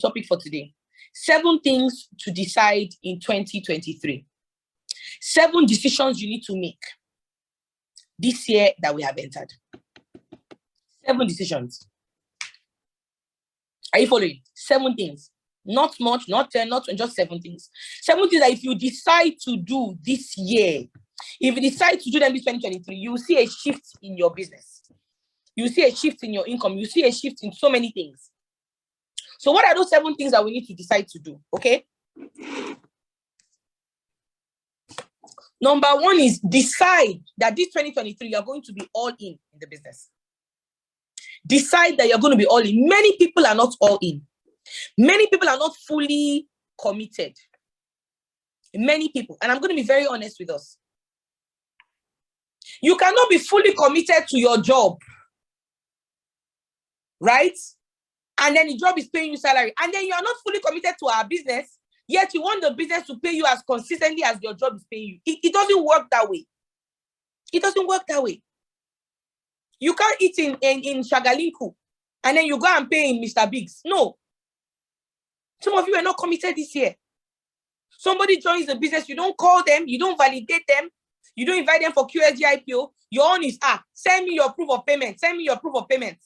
topic for today. 7 things to decide in 2023. 7 decisions you need to make this year that we have entered. 7 decisions. Are you following? 7 things. Not much, not 10, not 20, just 7 things. 7 things that if you decide to do this year, if you decide to do them this 2023, you will see a shift in your business. You will see a shift in your income. You see a shift in so many things. So what are those 7 things that we need to decide to do? Okay. Number 1 is decide that this 2023, you're going to be all in the business. Decide that you're going to be all in. Many people are not all in. Many people are not fully committed. Many people. And I'm going to be very honest with us. You cannot be fully committed to your job. Right? And then the job is paying you salary. And then you are not fully committed to our business. Yet you want the business to pay you as consistently as your job is paying you. It doesn't work that way. It doesn't work that way. You can't eat in Shagalinku and then you go and pay in Mr. Biggs. No. Some of you are not committed this year. Somebody joins the business, you don't call them, you don't validate them, you don't invite them for QSG IPO. Your own is, send me your proof of payment. Send me your proof of payment.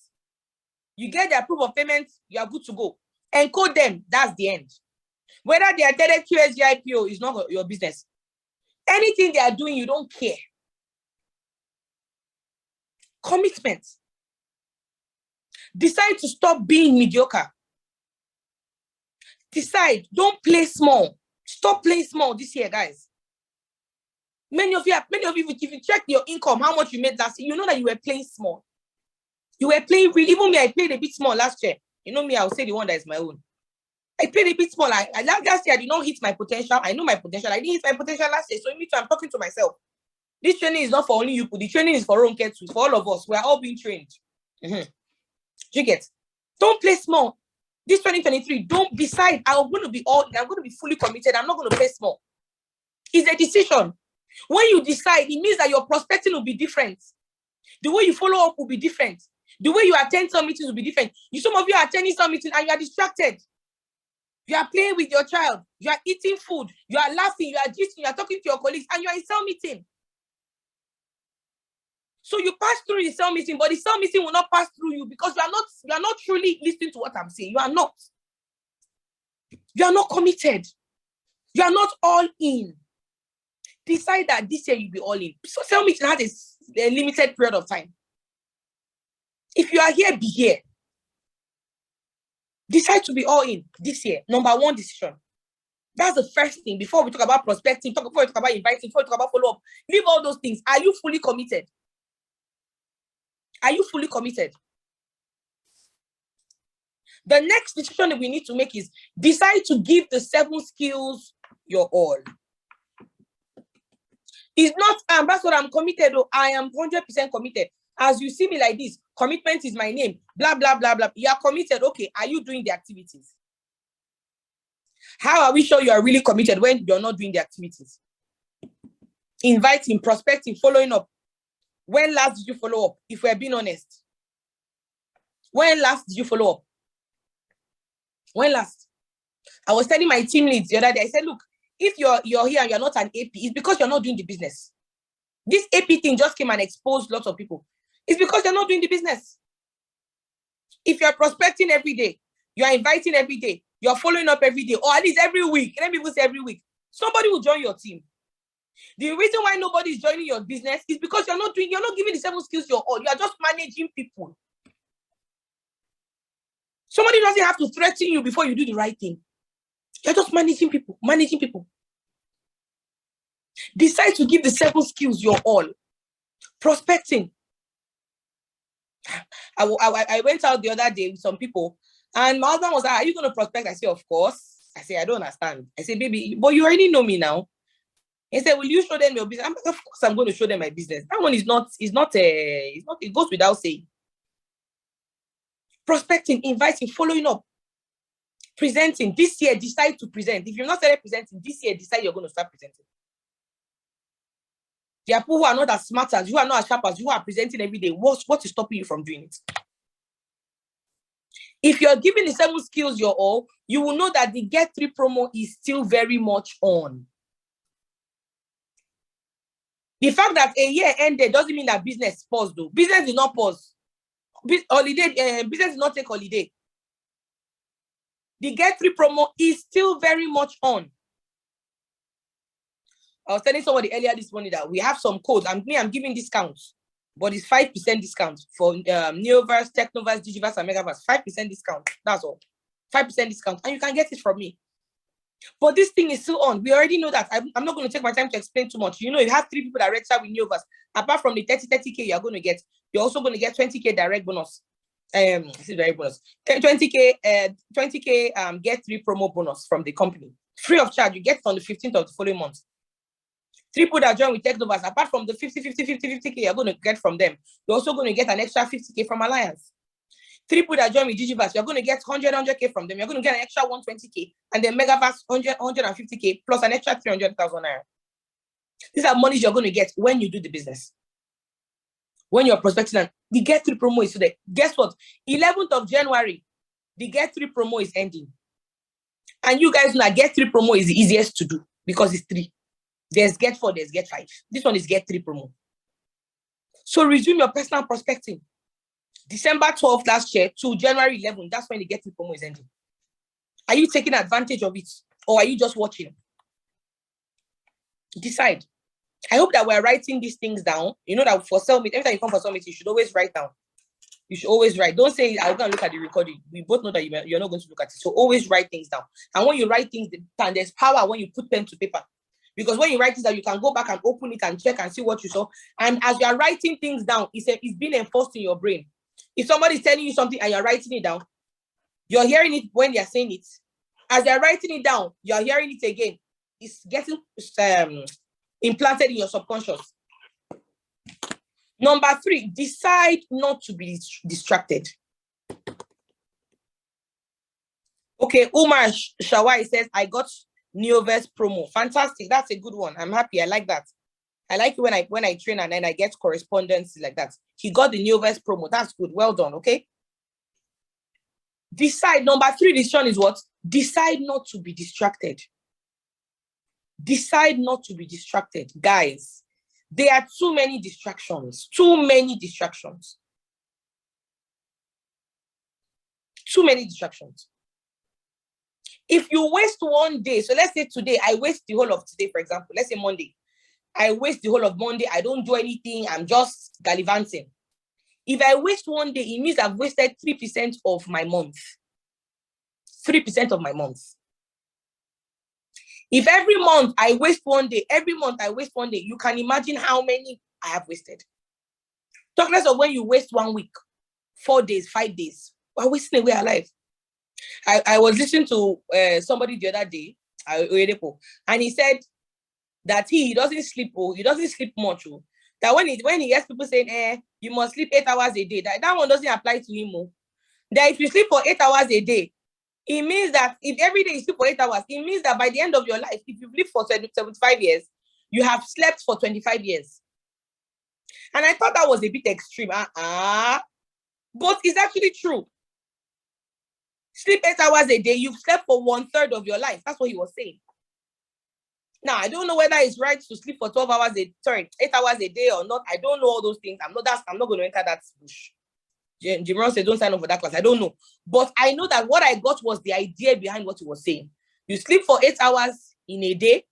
You get their proof of payment, you are good to go. Encode them, that's the end. Whether they attended QSG IPO is not your business. Anything they are doing, you don't care. Commitment. Decide to stop being mediocre. Decide, don't play small. Stop playing small this year, guys. Many of you, if you check your income, how much you made last year, you know that you were playing small. You were playing really, even me, I played a bit small last year. You know me, I will say the one that is my own. I played a bit small. Last year, I did not hit my potential. I know my potential. I didn't hit my potential last year. So me too, I'm talking to myself. This training is not for only you. The training is for Ronke too. For all of us. We are all being trained. You get? Don't play small. This 2023, don't decide, I'm going to be fully committed. I'm not going to play small. It's a decision. When you decide, it means that your prospecting will be different. The way you follow up will be different. The way you attend some meetings will be different. Some of you are attending some meetings and you are distracted. You are playing with your child. You are eating food. You are laughing. You are gisting. You are talking to your colleagues and you are in cell meeting. So you pass through the cell meeting, but the cell meeting will not pass through you because you are not truly listening to what I'm saying. You are not. You are not committed. You are not all in. Decide that this year you'll be all in. So cell meeting has a limited period of time. If you are here, be here. Decide to be all in this year. Number 1 decision. That's the first thing. Before we talk about prospecting, before we talk about inviting, before we talk about follow-up, leave all those things. Are you fully committed? Are you fully committed? The next decision that we need to make is decide to give the 7 skills your all. It's not, that's what I'm committed to. I am 100% committed. As you see me like this, commitment is my name, blah, blah, blah, blah. You are committed. Okay, are you doing the activities? How are we sure you are really committed when you're not doing the activities? Inviting, prospecting, following up. When last did you follow up? If we're being honest. When last did you follow up? When last? I was telling my team leads the other day, I said, look, if you're here and you're not an AP, it's because you're not doing the business. This AP thing just came and exposed lots of people. It's because you're not doing the business. If you're prospecting every day, you're inviting every day, you're following up every day, or at least every week, let me even say every week, somebody will join your team. The reason why nobody is joining your business is because you're not giving the 7 skills your all. You are just managing people. Somebody doesn't have to threaten you before you do the right thing. You're just managing people. Decide to give the 7 skills your all. Prospecting. I went out the other day with some people and my husband was like, are you going to prospect? I said, of course. I said, I don't understand. I said, baby, but you already know me now. He said, will you show them your business? Of course, I'm going to show them my business. That one it goes without saying. Prospecting, inviting, following up, presenting. This year, decide to present. If you're not started presenting, this year, decide you're going to start presenting. There are people who are not as smart as you, are not as sharp as you, are presenting every day. What is stopping you from doing it? If you're giving the 7 skills your all, you will know that the Get 3 promo is still very much on. The fact that a year ended doesn't mean that business paused, though. Business did not pause. Business did not take holiday. The Get 3 promo is still very much on. I was telling somebody earlier this morning that we have some codes. I'm giving discounts, but it's 5% discount for Neoverse, Technoverse, Digiverse, and Megaverse. 5% discount. That's all. 5% discount, and you can get it from me. But this thing is still on. We already know that. I'm not going to take my time to explain too much. You know, you have 3 people that register with Neoverse. Apart from the 30K you're going to get, you're also going to get 20K direct bonus. This is direct bonus. 20K Get 3 promo bonus from the company. Free of charge. You get it on the 15th of the following month. 3 people that join with Technovers, apart from the 50K you're going to get from them, you're also going to get an extra 50K from Alliance. 3 people that join with Digiverse, you're going to get 100K from them. You're going to get an extra 120K, and then Megaverse 150K plus an extra 300,000 naira. These are monies you're going to get when you do the business. When you're prospecting, and the Get 3 promo is today. Guess what? 11th of January, the Get 3 promo is ending. And you guys know that Get 3 promo is the easiest to do because it's 3. There's Get 4, there's Get 5. This one is Get 3 promo. So resume your personal prospecting. December 12th last year to January 11th, that's when the Get 3 promo is ending. Are you taking advantage of it, or are you just watching? Decide. I hope that we're writing these things down. You know that for Summit, every time you come for Summit, you should always write down. You should always write. Don't say, I'm going to look at the recording. We both know that you're not going to look at it. So always write things down. And when you write things down, there's power when you put pen to paper. Because when you write things down, you can go back and open it and check and see what you saw. And as you are writing things down, it's being enforced in your brain. If somebody's telling you something and you're writing it down, you're hearing it when they're saying it. As they're writing it down, you're hearing it again. It's getting implanted in your subconscious. Number 3, decide not to be distracted. Okay, Umar Shawai says, I got Neoverse promo. Fantastic. That's a good one. I'm happy. I like that. I like it when I train and then I get correspondence like that. He got the Neoverse promo. That's good. Well done. Okay. Decide. Number 3 decision is what? Decide not to be distracted. Decide not to be distracted. Guys, there are too many distractions. Too many distractions. Too many distractions. If you waste one day, so let's say today, I waste the whole of today, for example. Let's say Monday. I waste the whole of Monday. I don't do anything. I'm just gallivanting. If I waste one day, it means I've wasted 3% of my month. 3% of my month. If every month I waste one day, you can imagine how many I have wasted. Talk less of when you waste 1 week, 4 days, 5 days. We're wasting away our life. I was listening to somebody the other day, and he said that he doesn't sleep. He doesn't sleep much. That when he hears people saying, you must sleep 8 hours a day, that one doesn't apply to him. That if you sleep for 8 hours a day, it means that if every day you sleep for 8 hours, it means that by the end of your life, if you've lived for 75 years, you have slept for 25 years. And I thought that was a bit extreme. But it's actually true. Sleep 8 hours a day, you've slept for 1/3 of your life. That's what he was saying. Now, I don't know whether it's right to sleep for 8 hours a day or not. I don't know all those things. I'm not going to enter that bush. Jim Ross said, don't sign up for that class. I don't know. But I know that what I got was the idea behind what he was saying. You sleep for 8 hours in a day.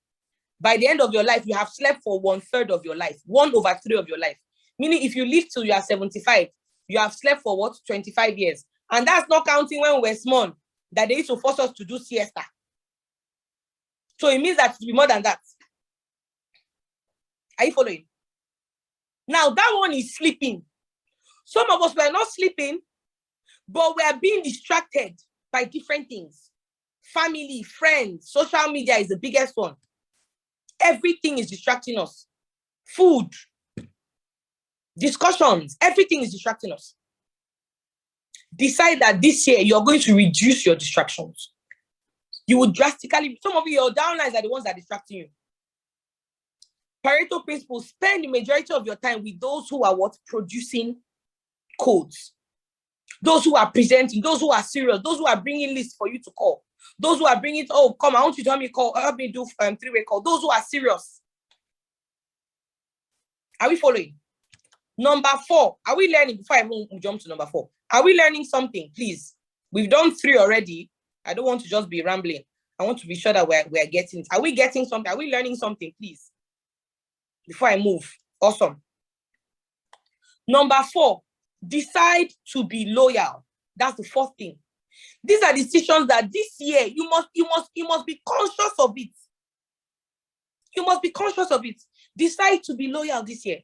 By the end of your life, you have slept for 1/3 of your life, 1/3 of your life. Meaning if you live till you are 75, you have slept for what? 25 years. And that's not counting when we were small, that they used to force us to do siesta. So it means that it will be more than that. Are you following? Now that one is sleeping. Some of us were not sleeping, but we are being distracted by different things. Family, friends, social media is the biggest one. Everything is distracting us. Food, discussions, everything is distracting us. Decide that this year you're going to reduce your distractions. You will drastically, some of your downlines are the ones that are distracting you. Pareto principle, spend the majority of your time with those who are what? Producing codes. Those who are presenting, those who are serious, those who are bringing lists for you to call. Those who are bringing, oh, come, I want you to help me do three-way call. Those who are serious. Are we following? Number 4, are we learning? Before I jump to number 4, are we learning something? Please. We've done 3 already. I don't want to just be rambling. I want to be sure that we're getting. Are we getting something? Are we learning something, please? Before I move. Awesome. Number 4, decide to be loyal. That's the 4th thing. These are decisions that this year you must be conscious of it. You must be conscious of it. Decide to be loyal this year.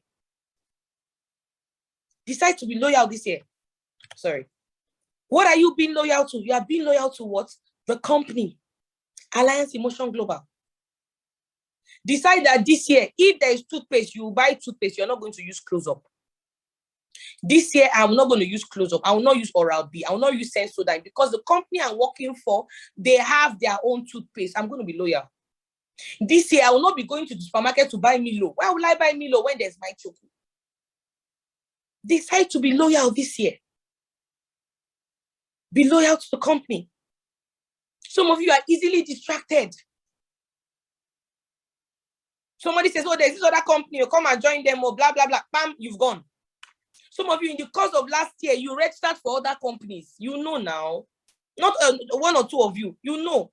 Decide to be loyal this year. Sorry. What are you being loyal to? You are being loyal to what? The company. Alliance Emotion Global. Decide that this year, if there is toothpaste, you buy toothpaste. You're not going to use Close Up. This year, I'm not going to use Close Up. I will not use Oral-B. I will not use Sensodyne because the company I'm working for, they have their own toothpaste. I'm going to be loyal. This year, I will not be going to the supermarket to buy Milo. Why will I buy Milo when there's my chocolate? Decide to be loyal this year. Be loyal to the company. Some of you are easily distracted. Somebody says, oh, there's this other company, you come and join them, or blah, blah, blah. Bam, you've gone. Some of you, in the course of last year, you registered for other companies. You know now. Not 1 or 2 of you. You know.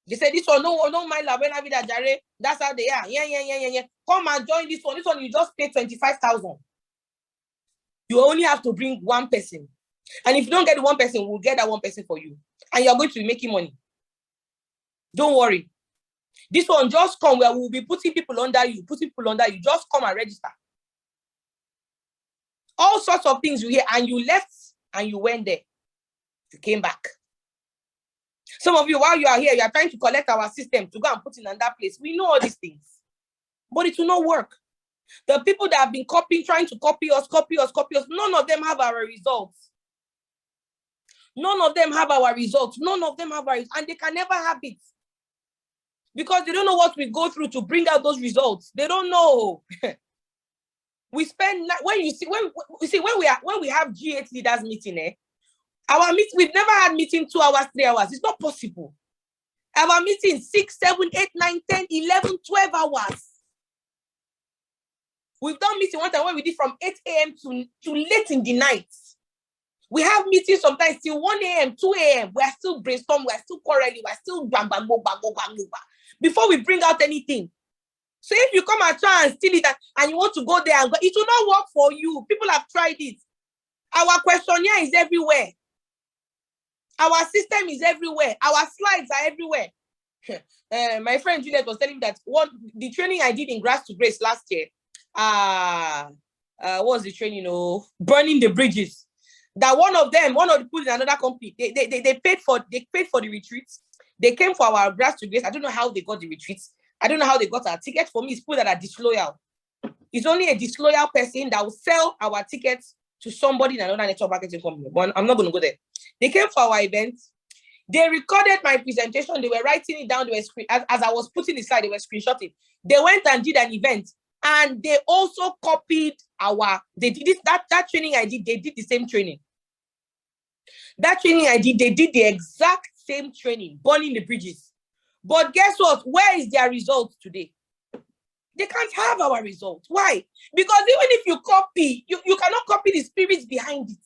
They said, this one, no, don't mind Lavena Vida Jare. That's how they are. Yeah. Come and join this one. This one, you just pay 25,000. You only have to bring 1 person. And if you don't get the 1 person, we'll get that 1 person for you. And you're going to be making money. Don't worry. This one, just come where we'll be putting people under you. Just come and register. All sorts of things you hear. And you left and you went there. You came back. Some of you, while you are here, you are trying to collect our system to go and put in another place. We know all these things. But it will not work. The people that have been trying to copy us, none of them have our results. None of them have our results. And they can never have it. Because they don't know what we go through to bring out those results. They don't know. We spend, when we have G8 leaders meeting, we've never had meeting 2 hours, 3 hours. It's not possible. Our meeting 6, 7, 8, 9, 10, 11, 12 hours. We've done meeting one time where we did from 8 a.m. to late in the night. We have meetings sometimes till 1 a.m., 2 a.m. We're still brainstorming, we're still quarreling, we're still bang, before we bring out anything. So if you come and try and steal it and you want to go there and go, it will not work for you. People have tried it. Our questionnaire is everywhere. Our system is everywhere. Our slides are everywhere. My friend Juliet was telling me that the training I did in Grass to Grace last year, what was the training? Burning the bridges. That one of the people in another company, they paid for the retreats. They came for our Grass to Grace. I don't know how they got the retreats. I don't know how they got our tickets. For me, it's people that are disloyal. It's only a disloyal person that will sell our tickets to somebody in another network marketing company. But I'm not going to go there. They came for our event. They recorded my presentation. They were writing it down. They were as I was putting the slide, they were screenshotting. They went and did an event. And they also copied they did that training I did, they did the same training. That training I did, they did the exact same training, burning the bridges. But guess what? Where is their result today? They can't have our result. Why? Because even if you copy, you cannot copy the spirits behind it.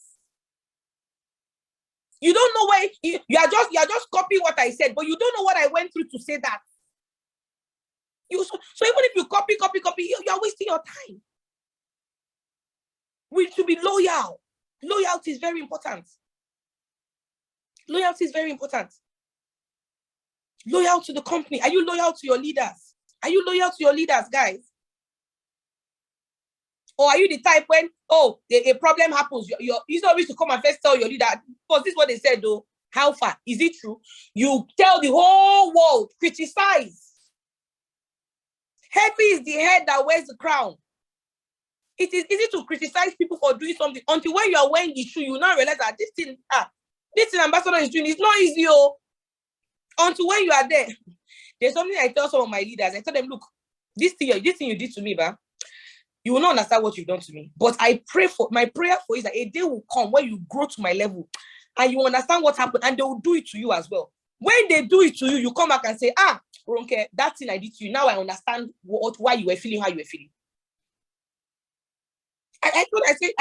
You don't know why you are just copying what I said, but you don't know what I went through to say that. So even if you copy, you are wasting your time. We should be loyal. Loyalty is very important. Loyalty is very important. Loyal to the company. Are you loyal to your leaders? Are you loyal to your leaders, guys? Or are you the type when, a problem happens, you're not to come and first tell your leader, because this is what they said though, how far? Is it true? You tell the whole world, criticize. Heavy is the head that wears the crown. It is easy to criticize people for doing something until when you are wearing the shoe, you now realize that this thing ambassador is doing, it's not easy, until when you are there. There's something I tell some of my leaders. I tell them, look, this thing you did to me, you will not understand what you've done to me. But my prayer for is that a day will come when you grow to my level and you understand what happened, and they will do it to you as well. When they do it to you, you come back and say, Ronke, that thing I did to you, now I understand why you were feeling how you were feeling. I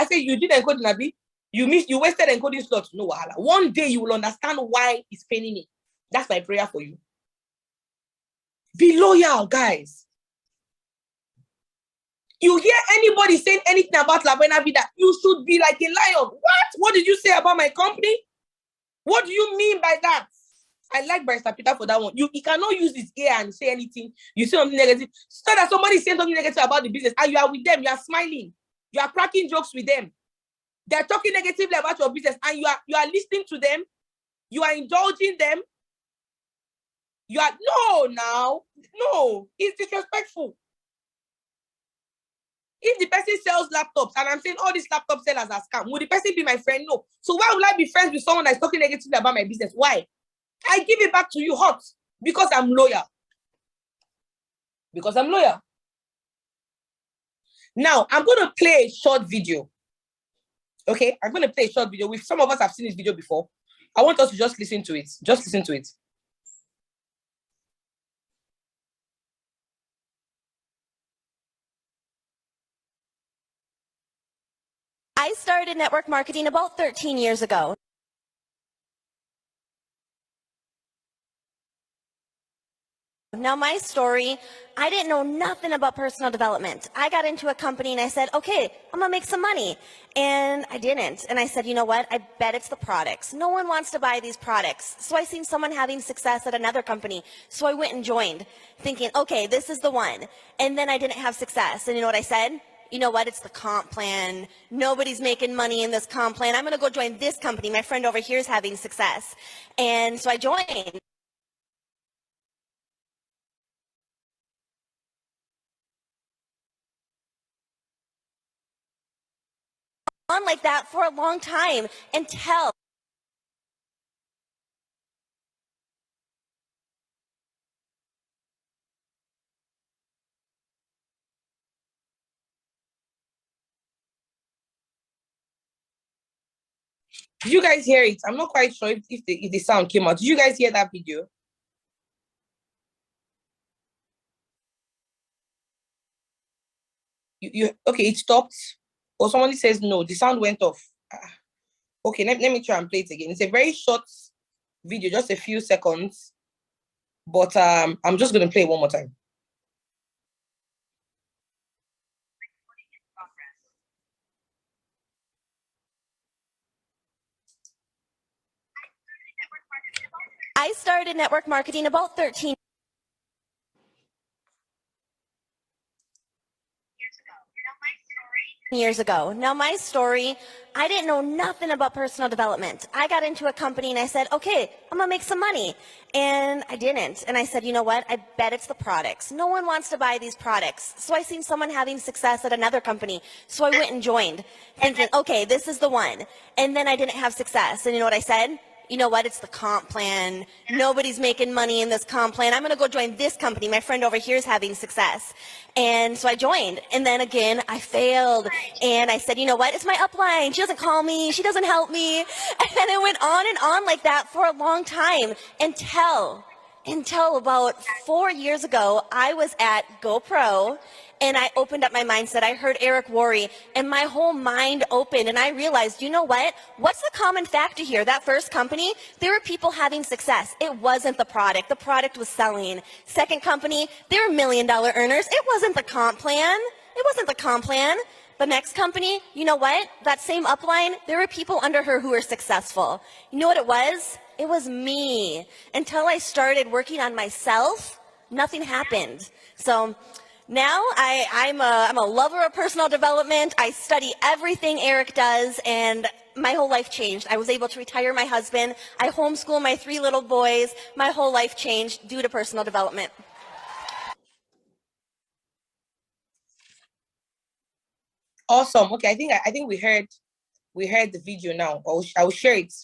said, you did encoding, Abi. You wasted encoding slots. No wahala. One day you will understand why it's paining me. That's my prayer for you. Be loyal, guys. You hear anybody saying anything about La Buena Vida, you should be like a lion. What did you say about my company? What do you mean by that? I like Barrister Peter for that one. You cannot use his ear and say anything. You say something negative. So that somebody says something negative about the business and you are with them, you are smiling. You are cracking jokes with them. They're talking negatively about your business and you are listening to them. You are indulging them. No, it's disrespectful. If the person sells laptops and I'm saying all these laptop sellers are scam, would the person be my friend? No. So why would I be friends with someone that's talking negatively about my business? Why? I give it back to you hot because I'm loyal. Because I'm loyal. Now, I'm going to play a short video. Okay? I'm going to play a short video. Some of us have seen this video before. I want us to just listen to it. Just listen to it. I started network marketing about 13 years ago. Now my story, I didn't know nothing about personal development. I got into a company and I said, okay, I'm gonna make some money. And I didn't. And I said, you know what? I bet it's the products. No one wants to buy these products. So I seen someone having success at another company. So I went and joined thinking, okay, this is the one. And then I didn't have success. And you know what I said? You know what? It's the comp plan. Nobody's making money in this comp plan. I'm gonna go join this company. My friend over here is having success. And so I joined. On like that for a long time until Did you guys hear it? I'm not quite sure if the sound came out. Did you guys hear that video? Okay, it stopped. Or somebody says no, the sound went off. Okay, let me try and play it again. It's a very short video, just a few seconds. But I'm just gonna play it one more time. I started network marketing about 13 years ago. Now my story, I didn't know nothing about personal development. I got into a company and I said, okay, I'm gonna make some money. And I didn't. And I said, you know what? I bet it's the products. No one wants to buy these products. So I seen someone having success at another company. So I went and joined thinking, okay, this is the one. And then I didn't have success. And you know what I said? You know what? It's the comp plan. Nobody's making money in this comp plan. I'm going to go join this company. My friend over here is having success. And so I joined. And then again, I failed. And I said, you know what? It's my upline. She doesn't call me. She doesn't help me. And then it went on and on like that for a long time until about 4 years ago, I was at GoPro and I opened up my mindset. I heard Eric Worre and my whole mind opened and I realized, you know what? What's the common factor here? That first company, there were people having success. It wasn't the product. The product was selling. Second company, they were $1 million earners. It wasn't the comp plan. It wasn't the comp plan. The next company, you know what? That same upline, there were people under her who were successful. You know what it was? It was me. Until I started working on myself, nothing happened. So now I'm a lover of personal development. I study everything Eric does, and my whole life changed. I was able to retire my husband. I homeschool my 3 little boys. My whole life changed due to personal development. Awesome. Okay, I think we heard the video now. I will share it.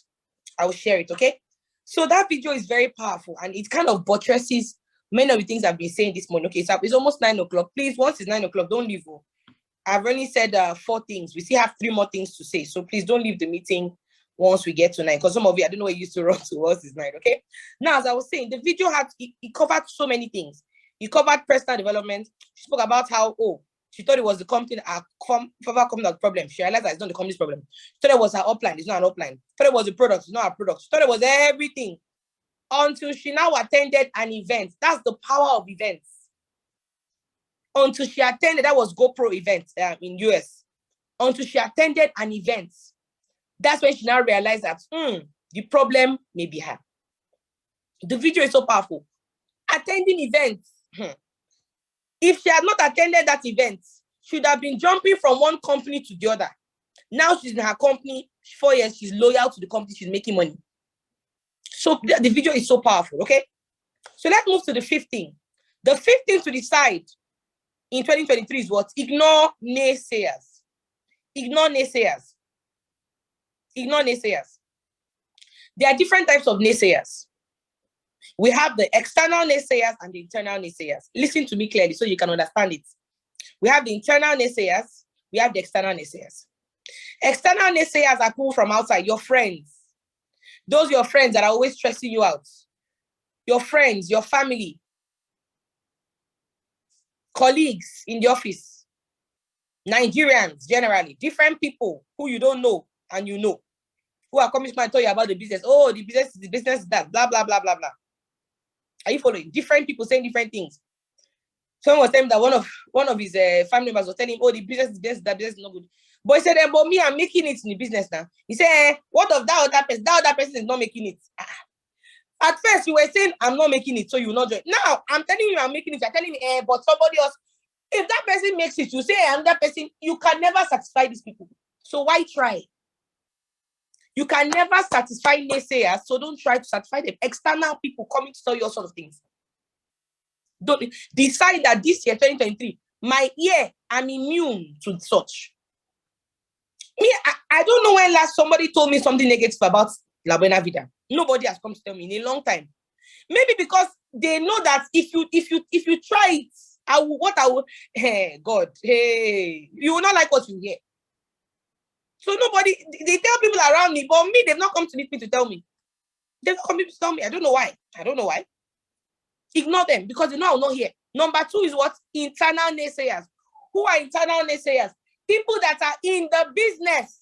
I will share it. Okay. So that video is very powerful and it kind of buttresses many of the things I've been saying this morning. Okay, so it's almost 9 o'clock. Please, once it's 9 o'clock, don't leave. I've only said 4 things. We still have 3 more things to say. So please don't leave the meeting once we get to 9, because some of you, I don't know where you used to run towards is 9, okay? Now, as I was saying, the video it covered so many things. It covered personal development. She spoke about how, she thought it was the company, former company problem. She realized that it's not the company's problem. She thought it was her upline, it's not an upline. She thought it was the product, it's not her product. She thought it was everything. Until she now attended an event. That's the power of events. Until she attended, that was GoPro event in US. Until she attended an event. That's when she now realized that the problem may be her. The video is so powerful. Attending events. If she had not attended that event, she would have been jumping from one company to the other. Now she's in her company, 4 years, she's loyal to the company, she's making money. So the video is so powerful, okay? So let's move to the 5th thing. The 5th thing to decide in 2023 is what? Ignore naysayers. Ignore naysayers. Ignore naysayers. There are different types of naysayers. We have the external naysayers and the internal naysayers. Listen to me clearly so you can understand it. We have the internal naysayers. We have the external naysayers. External naysayers are people from outside, your friends. Those your friends that are always stressing you out. Your friends, your family, colleagues in the office, Nigerians generally, different people who you don't know and you know, who are coming to tell you about the business. Oh, the business is that, blah, blah, blah, blah, blah. Are you following? Different people saying different things. Someone was telling that one of his family members was telling him, oh, the business is this, that business is not good. But he said, but me, I'm making it in the business now. He said, what of that other person? That other person is not making it. At first, you were saying, I'm not making it, so you will not join. Now, I'm telling you, I'm making it. You're telling me, but somebody else. If that person makes it, you say, I'm that person. You can never satisfy these people. So why try? You can never satisfy naysayers, so don't try to satisfy them. External people coming to tell you all sorts of things. Don't decide that this year, 2023, my ear, I'm immune to such. Me, I don't know when last somebody told me something negative about La Buena Vida. Nobody has come to tell me in a long time. Maybe because they know that if you try it, hey, God, hey, you will not like what you hear. So nobody, they tell people around me, but me, they've not come to meet me to tell me. They've not come to tell me. I don't know why. Ignore them because they know I will not hear. Number 2 is what? Internal naysayers. Who are internal naysayers? People that are in the business,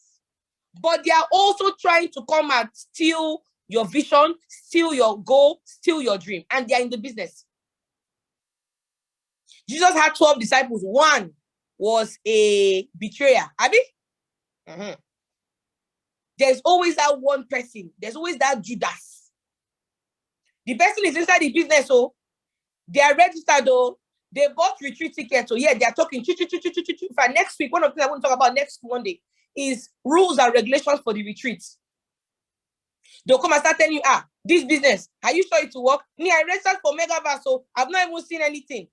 but they are also trying to come and steal your vision, steal your goal, steal your dream. And they are in the business. Jesus had 12 disciples. One was a betrayer. Abi? There's always that one person. There's always that Judas. The person is inside the business, so they are registered, though. They bought retreat tickets, so yeah, they are talking. For next week, one of the things I want to talk about next Monday is rules and regulations for the retreats. They'll come and start telling you, this business, are you sure it will work? Me, I registered for Megaverse, so I've not even seen anything.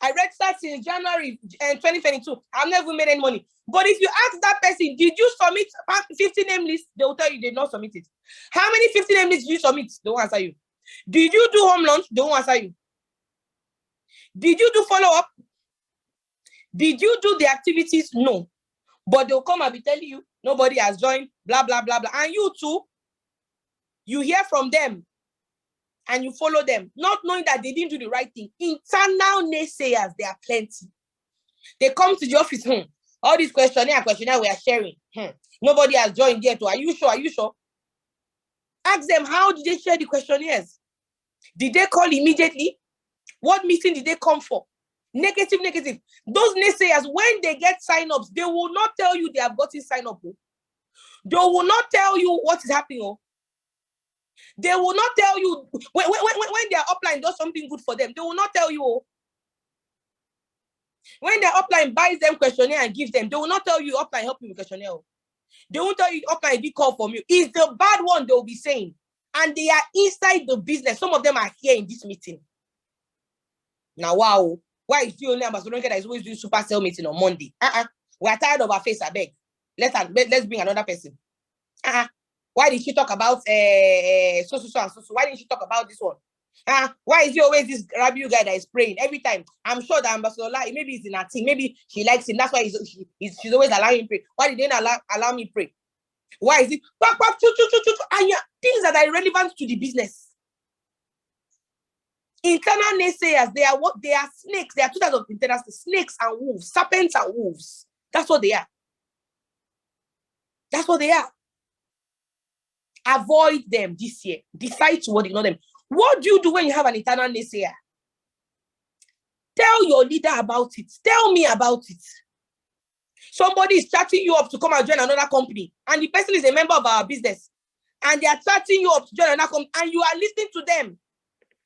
I registered since January 2022. I've never made any money. But if you ask that person, did you submit 50 name lists? They will tell you they did not submit it. How many 50 name lists did you submit? They won't answer you. Did you do home launch? They won't answer you. Did you do follow-up? Did you do the activities? No. But they'll come and be telling you, nobody has joined, blah, blah, blah, blah. And you too, you hear from them and you follow them, not knowing that they didn't do the right thing. Internal naysayers, there are plenty. They come to the office, all these questionnaire we are sharing. Nobody has joined yet. Are you sure? Are you sure? Ask them, how did they share the questionnaires? Did they call immediately? What meeting did they come for? Negative. Those naysayers, when they get sign-ups, they will not tell you they have gotten sign-up. They will not tell you what is happening. They will not tell you when their upline does something good for them. They will not tell you. When their upline buys them questionnaire and gives them, they will not tell you upline help you with questionnaire. They won't tell you upline did call from you. It's the bad one they will be saying. And they are inside the business. Some of them are here in this meeting. Now, wow. Why is the only ambassador that is always doing super sale meeting on Monday? We're tired of our face, I beg. Let's bring another person. Why did she talk about so? Why didn't she talk about this one? Why is he always this Rabiu guy that is praying every time? I'm sure that Ambassador maybe he's in her team. Maybe she likes him. That's why she's always allowing him pray. Why did they not allow me pray? Why is it? And things that are irrelevant to the business. Internal naysayers, they are what? They are snakes. They are two types of internal snakes and wolves, serpents and wolves. That's what they are. That's what they are. Avoid them this year. Decide to ignore them. What do you do when you have an internal naysayer? Tell your leader about it. Tell me about it. Somebody is chatting you up to come and join another company, and the person is a member of our business, and they are chatting you up to join another company, and you are listening to them.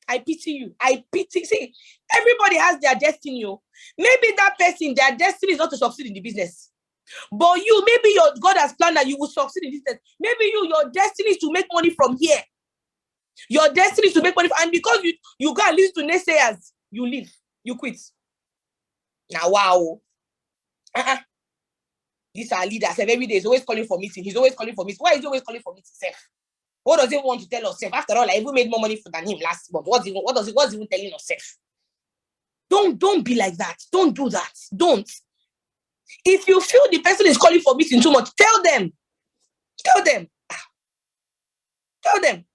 I pity you. I pity. See, everybody has their destiny. Maybe that person, their destiny is not to succeed in the business. But you, maybe your God has planned that you will succeed in this business. Maybe your destiny is to make money from here. Your destiny is to make money. And because you go and listen to naysayers, you leave. You quit. Now, wow. These are leaders. Every day he's always calling for meeting. He's always calling for meeting. Why is he always calling for meeting? Self. What does he want to tell us? Self? After all, I even made more money than him last month. What's he even telling us? Self? Don't be like that. Don't do that. Don't. If you feel the person is calling for meeting too much, tell them. Tell them. Tell them.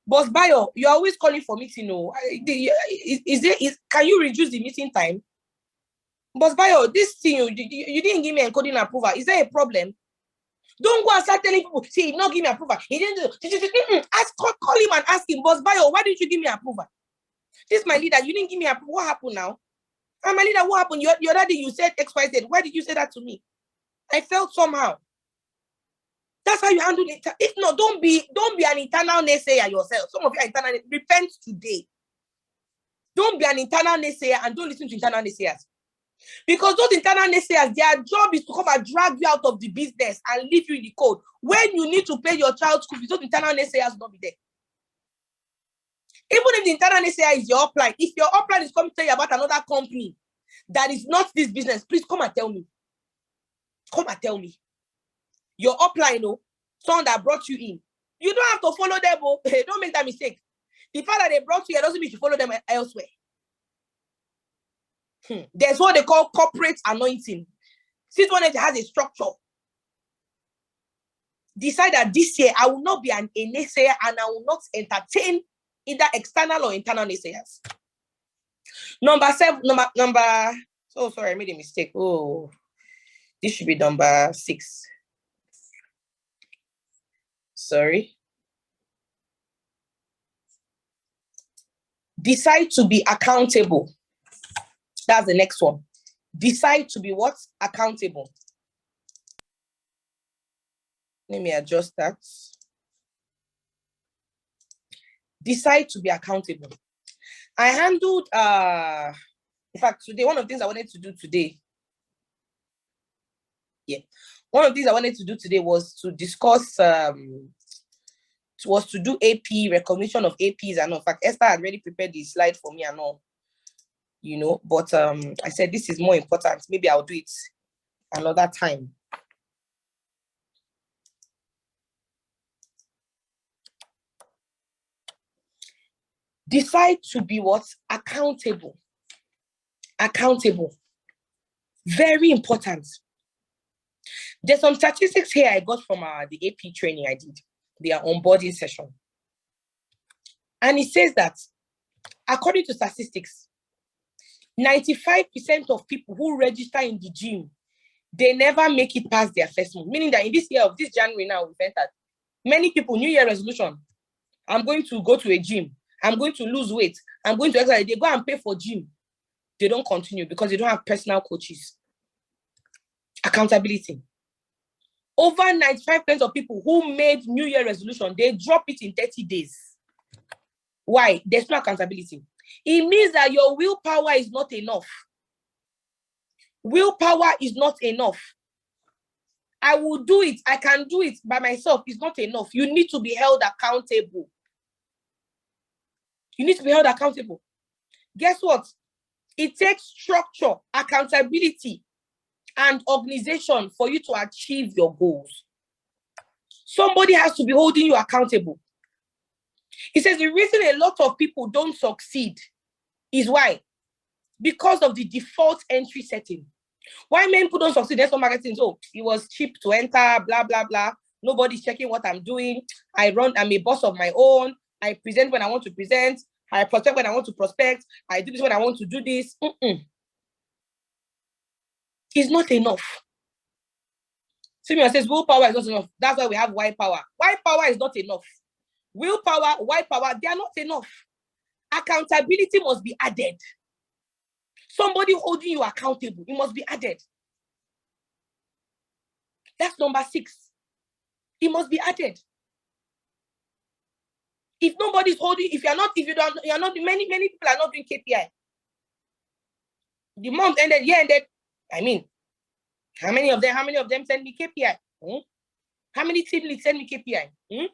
Boss Bayo, you're always calling for meeting. No, can you reduce the meeting time? Boss Bayo, this thing you didn't give me encoding approval. Is there a problem? Don't go and start telling people, see, not give me approval. He didn't do. Call him and ask him, Boss Bayo, why didn't you give me approval? This is my leader. You didn't give me approval. What happened now? And my leader, what happened? Your daddy, you said XYZ. Why did you say that to me? I felt somehow. That's how you handle it. If not, don't be an internal naysayer yourself. Some of you are internal. Repent today. Don't be an internal naysayer and don't listen to internal naysayers. Because those internal naysayers, their job is to come and drag you out of the business and leave you in the cold. When you need to pay your child's school fees, those internal naysayers will not be there. Even if the internal naysayer is your upline, if your upline is coming to tell you about another company that is not this business, please come and tell me. Come and tell me. Your upline, someone that brought you in. You don't have to follow them. Don't make that mistake. The fact that they brought you here doesn't mean you follow them elsewhere. There's what they call corporate anointing. Since one has a structure. Decide that this year I will not be a naysayer and I will not entertain either external or internal naysayers. Oh, sorry, I made a mistake. Oh, this should be number 6. Sorry. Decide to be accountable. That's the next one. Decide to be what? Accountable. Let me adjust that. Decide to be accountable. I handled, in fact, today, one of the things I wanted to do today, one of the things I wanted to do today was to discuss, was to do AP, recognition of APs and all. In fact, Esther had already prepared the slide for me and all, but I said, this is more important. Maybe I'll do it another time. Decide to be what? Accountable. Accountable. Very important. There's some statistics here I got from the AP training I did, their onboarding session. And it says that, according to statistics, 95% of people who register in the gym, they never make it past their first month. Meaning that in this year of this January now, we've entered, many people, New Year resolution, I'm going to go to a gym. I'm going to lose weight. I'm going to exercise. They go and pay for gym. They don't continue because they don't have personal coaches. Accountability. Over 95% of people who made New Year resolution, they drop it in 30 days. Why? There's no accountability. It means that your willpower is not enough. Willpower is not enough. I will do it. I can do it by myself. It's not enough. You need to be held accountable. You need to be held accountable. Guess what? It takes structure, accountability, and organization for you to achieve your goals. Somebody has to be holding you accountable. He says the reason a lot of people don't succeed is why? Because of the default entry setting. Why men people don't succeed in network marketing? So it was cheap to enter, blah, blah, blah. Nobody's checking what I'm doing. I'm a boss of my own. I present when I want to present. I prospect when I want to prospect. I do this when I want to do this. It's not enough. Simeon says willpower is not enough. That's why we have white power. White power is not enough. Willpower, white power, they are not enough. Accountability must be added. Somebody holding you accountable, it must be added. That's number 6. It must be added. If nobody's holding, you're not, many people are not doing KPI. The month ended, year ended. I mean, how many of them send me KPI? How many team leads send me KPI?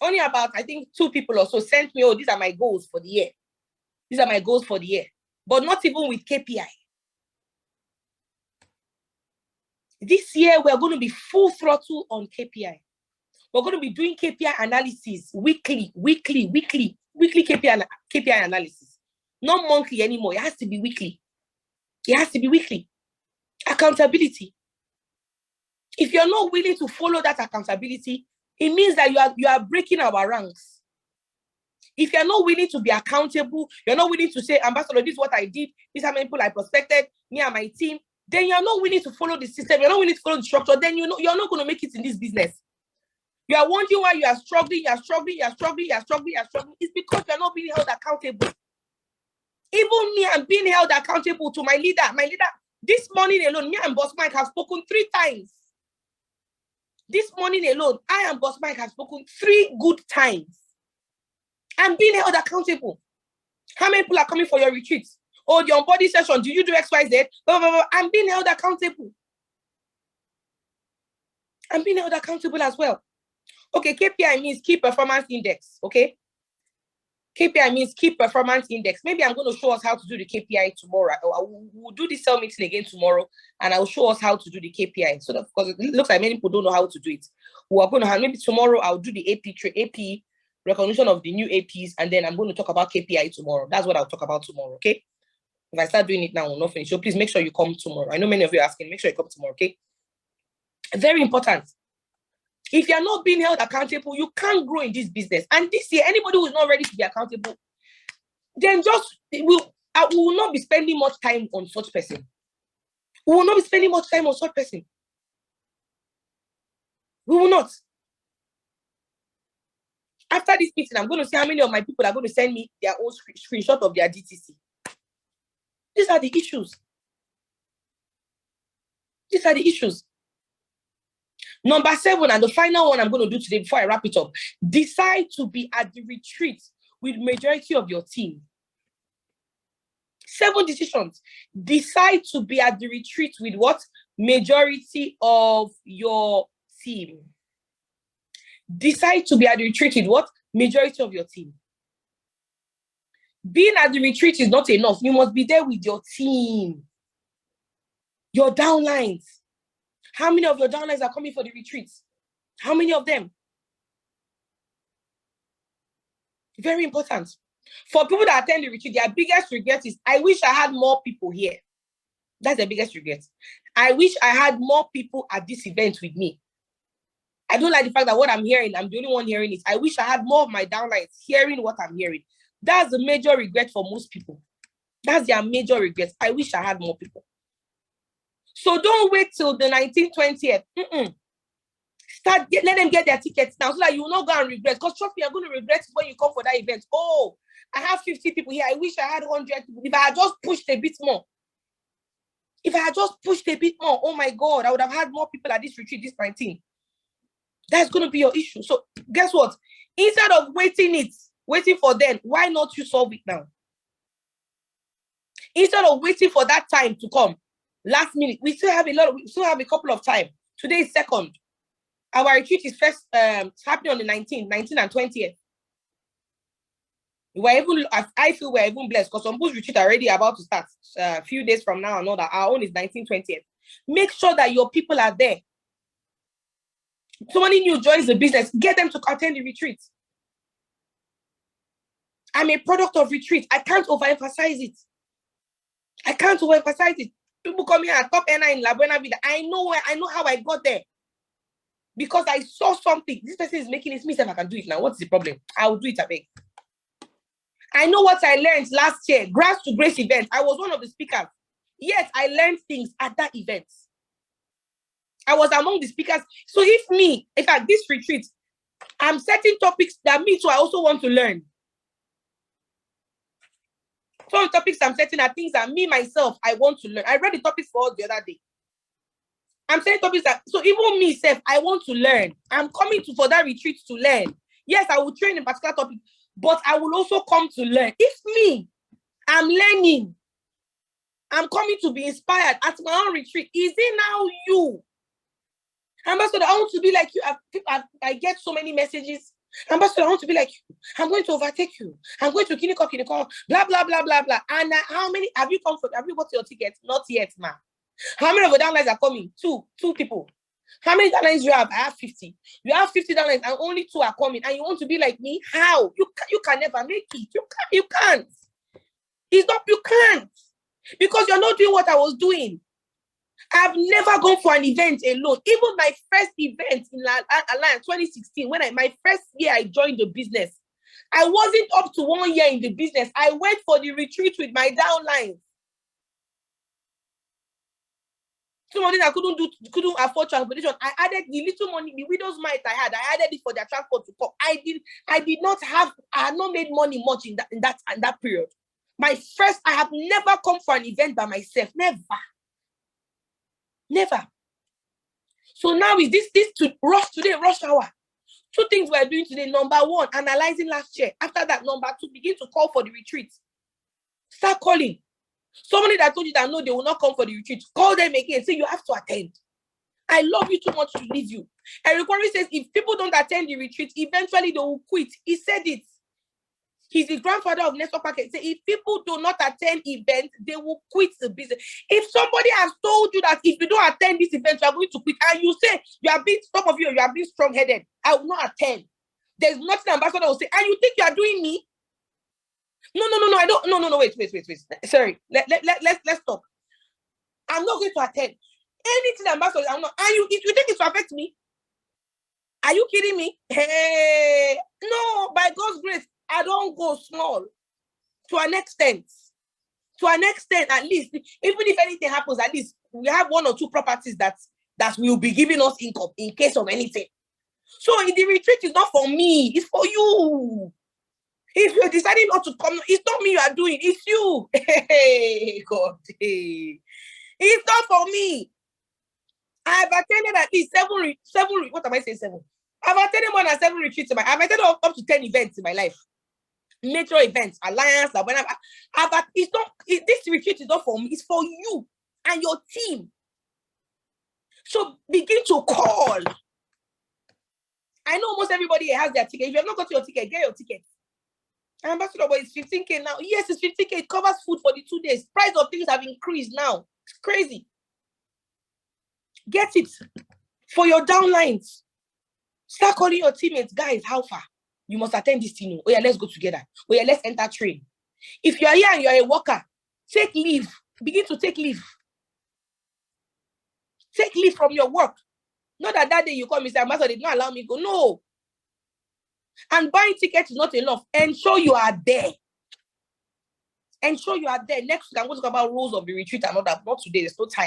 Only about, I think, 2 people or so sent me, oh, these are my goals for the year. These are my goals for the year. But not even with KPI. This year, we're going to be full throttle on KPI. We're going to be doing KPI analysis weekly KPI analysis. Not monthly anymore. It has to be weekly. It has to be weekly. Accountability. If you're not willing to follow that accountability, it means that you are breaking our ranks. If you're not willing to be accountable, you're not willing to say, Ambassador, this is what I did, this is how many people I prospected, me and my team, then you're not willing to follow the system, you're not willing to follow the structure, then you're not going to make it in this business. You are wondering why you are struggling. It's because you're not being held accountable. Even me, I'm being held accountable to my leader. My leader, this morning alone, me and Boss Mike have spoken 3 times. This morning alone, I and Boss Mike have spoken 3 good times. I'm being held accountable. How many people are coming for your retreats? Oh, the on-body session, do you do XYZ? I'm being held accountable. I'm being held accountable as well. Okay, KPI means key performance index, okay? KPI means key performance index. Maybe I'm going to show us how to do the KPI tomorrow. We'll do the cell meeting again tomorrow, and I'll show us how to do the KPI. So that, because it looks like many people don't know how to do it. We're going to have, maybe tomorrow I'll do the AP recognition of the new APs, and then I'm going to talk about KPI tomorrow. That's what I'll talk about tomorrow, okay? If I start doing it now, we'll not finish. So please make sure you come tomorrow. I know many of you are asking, make sure you come tomorrow, okay? Very important. If you're not being held accountable, you can't grow in this business. And this year, anybody who is not ready to be accountable, then we will not be spending much time on such person. We will not be spending much time on such person. We will not. After this meeting, I'm going to see how many of my people are going to send me their own screenshot of their DTC. These are the issues. These are the issues. Number 7, and the final one I'm going to do today before I wrap it up. Decide to be at the retreat with majority of your team. 7 decisions. Decide to be at the retreat with what? Majority of your team. Decide to be at the retreat with what? Majority of your team. Being at the retreat is not enough. You must be there with your team. Your downlines. How many of your downlines are coming for the retreats? How many of them? Very important. For people that attend the retreat, their biggest regret is, I wish I had more people here. That's their biggest regret. I wish I had more people at this event with me. I don't like the fact that what I'm hearing, I'm the only one hearing it. I wish I had more of my downlines hearing what I'm hearing. That's the major regret for most people. That's their major regret. I wish I had more people. So don't wait till the 19th, 20th. Let them get their tickets now so that you will not go and regret. Because trust me, you're going to regret it when you come for that event. Oh, I have 50 people here. I wish I had 100 people. If I had just pushed a bit more. Oh my God, I would have had more people at this retreat, this 19th. That's going to be your issue. So guess what? Instead of waiting for them, why not you solve it now? Instead of waiting for that time to come, last minute, we still have a couple of time. Today is 2nd. Our retreat is first happening on the 19th and 20th. I feel we're even blessed because some people's retreat are already about to start a few days from now and all that. Our own is 19th, 20th. Make sure that your people are there. Somebody new joins the business, get them to attend the retreat. I'm a product of retreat. I can't overemphasize it. I can't overemphasize it. People come here at top earner in La Buena Vida. I know how I got there. Because I saw something. This person is making it. Me, if I can do it now. What's the problem? I will do it, I beg. I know what I learned last year. Grass to Grace event. I was one of the speakers. Yes, I learned things at that event. I was among the speakers. So if at this retreat, I'm setting topics that me too, I also want to learn. Some topics I'm setting are things that me, myself, I want to learn. I read the topics for us the other day. I'm saying topics that, so even me, self, I want to learn. I'm coming for that retreat to learn. Yes, I will train in particular topic, but I will also come to learn. If me, I'm learning. I'm coming to be inspired at my own retreat. Is it now you? Ambassador, I want to be like you. I get so many messages. Ambassador, I want to be like you. I'm going to overtake you. I'm going to Kiniko, blah, blah, blah, blah, blah. And how many have you come for? Have you got your ticket? Not yet, ma. How many of the downlines are coming? Two people. How many downlines do you have? I have 50. You have 50 downlines and only 2 are coming. And you want to be like me? How? You can never make it. You can't. It's not, you can't. Because you're not doing what I was doing. I've never gone for an event alone. Even my first event in Alliance 2016, my first year I joined the business, I wasn't up to 1 year in the business. I went for the retreat with my downlines. Somebody that couldn't afford transportation. I added the little money, the widow's mite I had. I added it for their transport to come. I had not made money much in that period. I have never come for an event by myself. Never. So now is this to rush hour. 2 things we're doing today. Number 1, analyzing last year. After that, number 2, begin to call for the retreat. Start calling. Somebody that told you that no, they will not come for the retreat. Call them again. Say you have to attend. I love you too much to leave you. Eric Worre says if people don't attend the retreat, eventually they will quit. He said it. He's the grandfather of Network Market. Say if people do not attend events, they will quit the business. If somebody has told you that if you don't attend this event, you are going to quit, and you say you are being strong-headed, I will not attend. There's nothing ambassador will say, and you think you are doing me? No, I don't. No, wait. Sorry. Let's stop. I'm not going to attend. Anything ambassador, I'm not. And if you think it will affect me, are you kidding me? Hey, no, by God's grace, I don't go small. To an extent, at least, even if anything happens, at least we have 1 or 2 properties that will be giving us income in case of anything. So the retreat is not for me, it's for you. If you're deciding not to come, it's not me you are doing, it's you. Hey, God. Hey. It's not for me. I've attended at least 7, what am I saying, 7? I've attended more than 7 retreats I've attended up to 10 events in my life. Major events, Alliance, this retreat is not for me, it's for you and your team. So begin to call. I know almost everybody has their ticket. If you have not got your ticket, get your ticket. Ambassador, but it's 15K now. Yes, it's 15K. It covers food for the 2 days. Price of things have increased now. It's crazy. Get it for your downlines. Start calling your teammates. Guys, how far? You must attend this thing. Oh yeah, let's go together. Oh yeah, let's enter train. If you are here and you are a worker, take leave. Begin to take leave. Take leave from your work. Not that day you come and say, Ambassador, they did not allow me to go. No. And buying tickets is not enough. Ensure you are there. Ensure you are there. Next week, I'm going to talk about rules of the retreat and all that. Not today. There's no time.